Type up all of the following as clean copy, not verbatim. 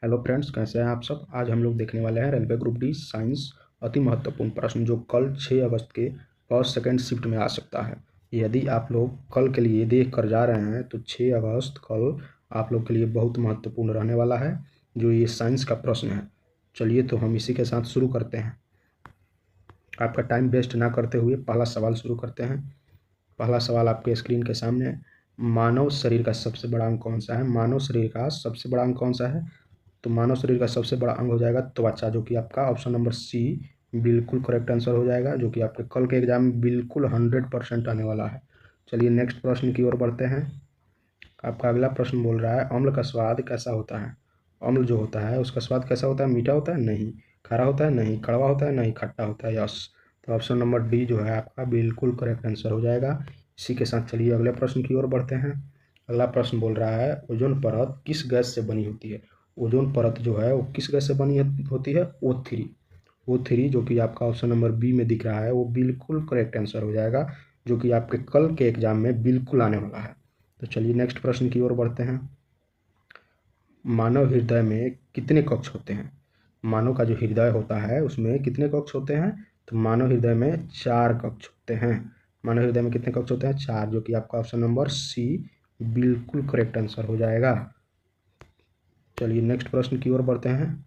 Hello friends, कैसे हैं आप सब। आज हम लोग देखने वाले हैं रेलवे ग्रुप डी साइंस अति महत्वपूर्ण प्रश्न जो कल 6 अगस्त के फर्स्ट सेकंड शिफ्ट में आ सकता है। यदि आप लोग कल के लिए देख कर जा रहे हैं तो 6 अगस्त कल आप लोग के लिए बहुत महत्वपूर्ण रहने वाला है, जो ये साइंस का प्रश्न है। चलिए तो हम इसी के साथ शुरू करते हैं। आपका टाइम वेस्ट ना करते हुए पहला सवाल शुरू करते हैं। पहला सवाल आपके स्क्रीन के सामने है। मानव शरीर का सबसे बड़ा अंग कौन सा है? मानव शरीर का सबसे बड़ा अंग कौन सा है? तो मानव शरीर का सबसे बड़ा अंग हो जाएगा त्वचा, जो कि आपका ऑप्शन नंबर सी बिल्कुल करेक्ट आंसर हो जाएगा, जो कि आपके कल के एग्जाम में बिल्कुल 100% आने वाला है। चलिए नेक्स्ट प्रश्न की ओर बढ़ते हैं। आपका अगला प्रश्न बोल रहा है अम्ल का स्वाद कैसा होता है? अम्ल जो होता है उसका स्वाद कैसा होता है? मीठा होता है? नहीं। खारा होता है? नहीं। कड़वा होता है? नहीं। खट्टा होता है? यस। तो ऑप्शन नंबर डी जो है आपका बिल्कुल करेक्ट आंसर हो जाएगा। इसी के साथ चलिए अगले प्रश्न की ओर बढ़ते हैं। अगला प्रश्न बोल रहा है ओजोन परत किस गैस से बनी होती है? ओजोन परत जो है वो किस गैस से बनी होती है? O3। O3 जो कि आपका ऑप्शन नंबर बी में दिख रहा है वो बिल्कुल करेक्ट आंसर हो जाएगा, जो कि आपके कल के एग्जाम में बिल्कुल आने वाला है। तो चलिए नेक्स्ट प्रश्न की ओर बढ़ते हैं। मानव हृदय में कितने कक्ष होते हैं? मानव का जो हृदय होता है उसमें कितने कक्ष होते हैं? तो मानव हृदय में 4 कक्ष होते हैं। मानव हृदय में कितने कक्ष होते हैं? 4, जो कि आपका ऑप्शन नंबर सी बिल्कुल करेक्ट आंसर हो जाएगा। चलिए नेक्स्ट प्रश्न की ओर बढ़ते हैं।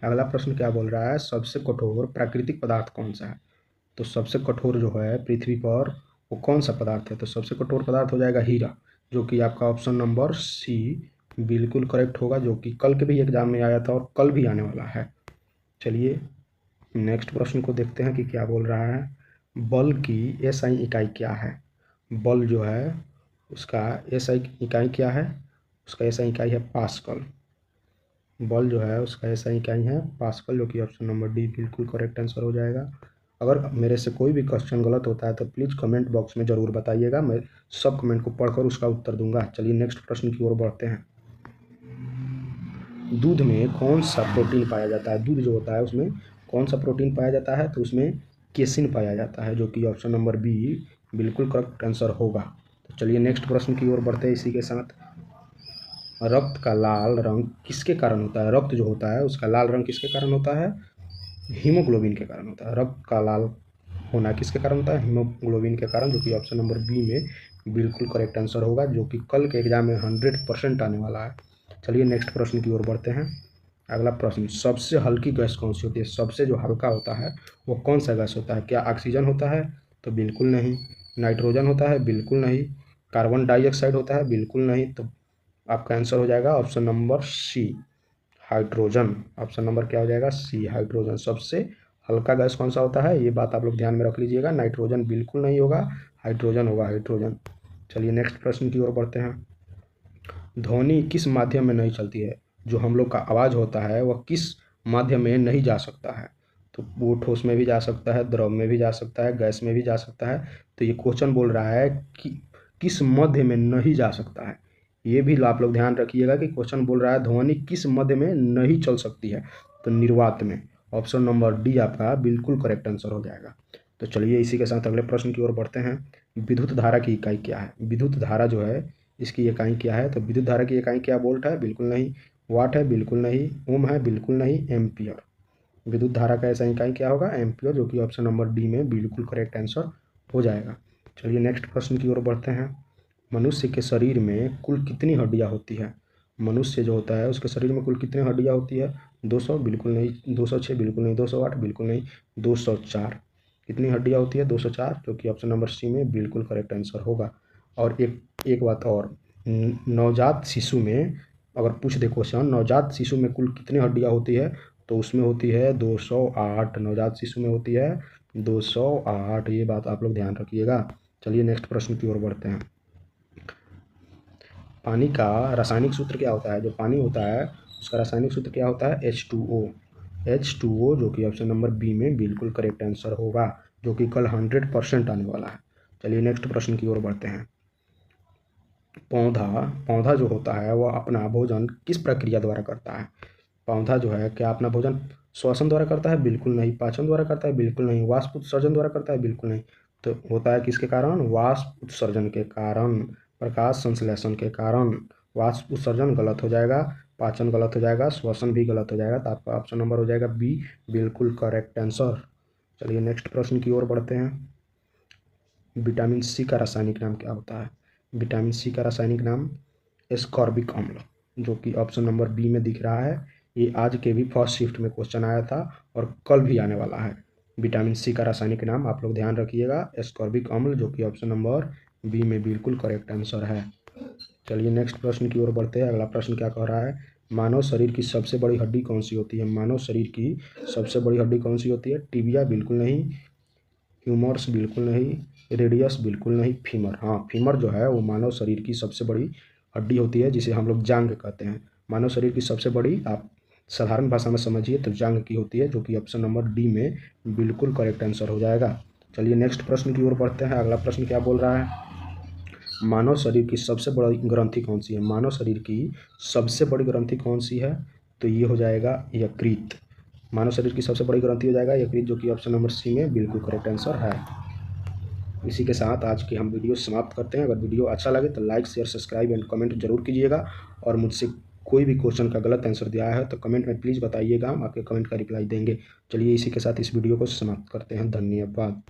अगला प्रश्न क्या बोल रहा है सबसे कठोर प्राकृतिक पदार्थ कौन सा है? तो सबसे कठोर जो है पृथ्वी पर वो कौन सा पदार्थ है? तो सबसे कठोर पदार्थ हो जाएगा हीरा, जो कि आपका ऑप्शन नंबर सी बिल्कुल करेक्ट होगा, जो कि कल के भी एग्जाम में आया था और कल भी आने वाला है। चलिए नेक्स्ट प्रश्न को देखते हैं कि क्या बोल रहा है। बल की एसआई इकाई क्या है? बल जो है उसका एसआई इकाई क्या है? उसका एसआई इकाई है पास्कल। बल जो है उसका एसआई इकाई है पास्कल, जो कि ऑप्शन नंबर डी बिल्कुल करेक्ट आंसर हो जाएगा। अगर मेरे से कोई भी क्वेश्चन गलत होता है तो प्लीज़ कमेंट बॉक्स में ज़रूर बताइएगा, मैं सब कमेंट को पढ़कर उसका उत्तर दूंगा। चलिए नेक्स्ट प्रश्न की ओर बढ़ते हैं। दूध में कौन सा प्रोटीन पाया जाता है? दूध जो होता है उसमें कौन सा प्रोटीन पाया जाता है? तो उसमें केसिन पाया जाता है, जो कि ऑप्शन नंबर बी बिल्कुल करेक्ट आंसर होगा। तो चलिए नेक्स्ट प्रश्न की ओर बढ़ते हैं। इसी के साथ रक्त का लाल रंग किसके कारण होता है? रक्त जो होता है उसका लाल रंग किसके कारण होता है? हीमोग्लोबिन के कारण होता है। रक्त का लाल होना किसके कारण होता है? हीमोग्लोबिन के कारण, जो कि ऑप्शन नंबर बी में बिल्कुल करेक्ट आंसर होगा, जो कि कल के एग्जाम में 100% आने वाला है। चलिए नेक्स्ट प्रश्न की ओर बढ़ते हैं। अगला प्रश्न सबसे हल्की गैस कौन सी होती है? सबसे जो हल्का होता है वो कौन सा गैस होता है? क्या ऑक्सीजन होता है? तो बिल्कुल नहीं। नाइट्रोजन होता है? बिल्कुल नहीं। कार्बन डाइऑक्साइड होता है? बिल्कुल नहीं। तो आपका आंसर हो जाएगा option number C hydrogen. Option number क्या हो जाएगा? C hydrogen. सबसे हल्का गैस कौन सा होता है ये बात आप लोग ध्यान में रख लीजिएगा। नाइट्रोजन बिल्कुल नहीं होगा, हाइड्रोजन होगा, हाइड्रोजन। चलिए नेक्स्ट प्रश्न की ओर बढ़ते हैं। ध्वनि किस माध्यम में नहीं चलती है? जो हम लोग का आवाज़ होता है वह किस माध्यम में नहीं जा सकता है? तो वो ठोस में भी जा सकता है, द्रव में भी जा सकता है, गैस में भी जा सकता है। तो ये क्वेश्चन बोल रहा है कि किस मध्य में नहीं जा सकता है। ये भी आप लोग ध्यान रखिएगा कि क्वेश्चन बोल रहा है ध्वनि किस मध्य में नहीं चल सकती है। तो निर्वात में। ऑप्शन नंबर डी आपका बिल्कुल करेक्ट आंसर हो जाएगा। तो चलिए इसी के साथ अगले प्रश्न की ओर बढ़ते हैं। विद्युत धारा की इकाई क्या है? विद्युत धारा जो है इसकी इकाई क्या है? तो विद्युत धारा की इकाई क्या? वोल्ट है? बिल्कुल नहीं। वाट है? बिल्कुल नहीं। ओम है? बिल्कुल नहीं। एम्पियर। विद्युत धारा का ऐसा इकाई क्या होगा? एम्पियर, जो कि ऑप्शन नंबर डी में बिल्कुल करेक्ट आंसर हो जाएगा। चलिए नेक्स्ट प्रश्न की ओर बढ़ते हैं। मनुष्य के शरीर में कुल कितनी हड्डियां होती है? मनुष्य जो होता है उसके शरीर में कुल कितनी हड्डियां होती है? 200? बिल्कुल नहीं। 206? बिल्कुल नहीं। 208? बिल्कुल नहीं। 204। कितनी हड्डियां होती है? 204, जो कि ऑप्शन नंबर सी में बिल्कुल करेक्ट आंसर होगा। और एक एक बात और, नवजात शिशु में अगर पूछ दे क्वेश्चन नवजात शिशु में कुल कितनी हड्डियां होती है, तो उसमें होती है 208। नवजात शिशु में होती है 208। ये बात आप लोग ध्यान रखिएगा। चलिए नेक्स्ट प्रश्न की ओर बढ़ते हैं। पानी का रासायनिक सूत्र क्या होता है? जो पानी होता है उसका रासायनिक सूत्र क्या होता है? H2O। H2O, जो कि ऑप्शन नंबर बी में बिल्कुल करेक्ट आंसर होगा, जो कि कल 100% आने वाला है। चलिए नेक्स्ट प्रश्न की ओर बढ़ते हैं। पौधा पौधा जो होता है वह अपना भोजन किस प्रक्रिया द्वारा करता है? पौधा जो है क्या अपना भोजन श्वसन द्वारा करता है? बिल्कुल नहीं। पाचन द्वारा करता है? बिल्कुल नहीं। वाष्प उत्सर्जन द्वारा करता है? बिल्कुल नहीं। तो होता है किसके कारण? वाष्प उत्सर्जन के कारण, प्रकाश संश्लेषण के कारण। वाष्प उत्सर्जन गलत हो जाएगा। पाचन गलत हो जाएगा, श्वसन भी गलत हो जाएगा, तो आपका ऑप्शन नंबर हो जाएगा बी बिल्कुल करेक्ट आंसर। चलिए नेक्स्ट प्रश्न की ओर बढ़ते हैं। विटामिन सी का रासायनिक नाम क्या होता है? विटामिन सी का रासायनिक नाम एस्कॉर्बिक अम्ल, जो कि ऑप्शन नंबर बी में दिख रहा है। ये आज के भी फर्स्ट शिफ्ट में क्वेश्चन आया था और कल भी आने वाला है। विटामिन सी का रासायनिक नाम आप लोग ध्यान रखिएगा, एस्कॉर्बिक अम्ल, जो कि ऑप्शन नंबर बी में बिल्कुल करेक्ट आंसर है। चलिए नेक्स्ट प्रश्न की ओर बढ़ते हैं। अगला प्रश्न क्या कह रहा है? मानव शरीर की सबसे बड़ी हड्डी कौन सी होती है? मानव शरीर की सबसे बड़ी हड्डी कौन सी होती है? टिबिया बिल्कुल नहीं, ह्यूमर्स बिल्कुल नहीं, रेडियस बिल्कुल नहीं, फीमर। हाँ, फीमर जो है वो मानव शरीर की सबसे बड़ी हड्डी होती है, जिसे हम लोग जांघ कहते हैं। मानव शरीर की सबसे बड़ी, आप साधारण भाषा में समझिए तो जांघ की होती है, जो कि ऑप्शन नंबर डी में बिल्कुल करेक्ट आंसर हो जाएगा। चलिए नेक्स्ट प्रश्न की ओर बढ़ते हैं। अगला प्रश्न क्या बोल रहा है? मानव शरीर की सबसे बड़ी ग्रंथि कौन सी है? मानव शरीर की सबसे बड़ी ग्रंथि कौन सी है? तो ये हो जाएगा यकृत। मानव शरीर की सबसे बड़ी ग्रंथि हो जाएगा यकृत, जो कि ऑप्शन नंबर सी में बिल्कुल करेक्ट आंसर है। इसी के साथ आज की हम वीडियो समाप्त करते हैं। अगर वीडियो अच्छा लगे तो like share subscribe and comment जरूर कीजिएगा, और मुझसे कोई भी क्वेश्चन का गलत आंसर दिया है तो कमेंट में प्लीज़ बताइएगा, हम आपके कमेंट का रिप्लाई देंगे। चलिए इसी के साथ इस वीडियो को समाप्त करते हैं। धन्यवाद।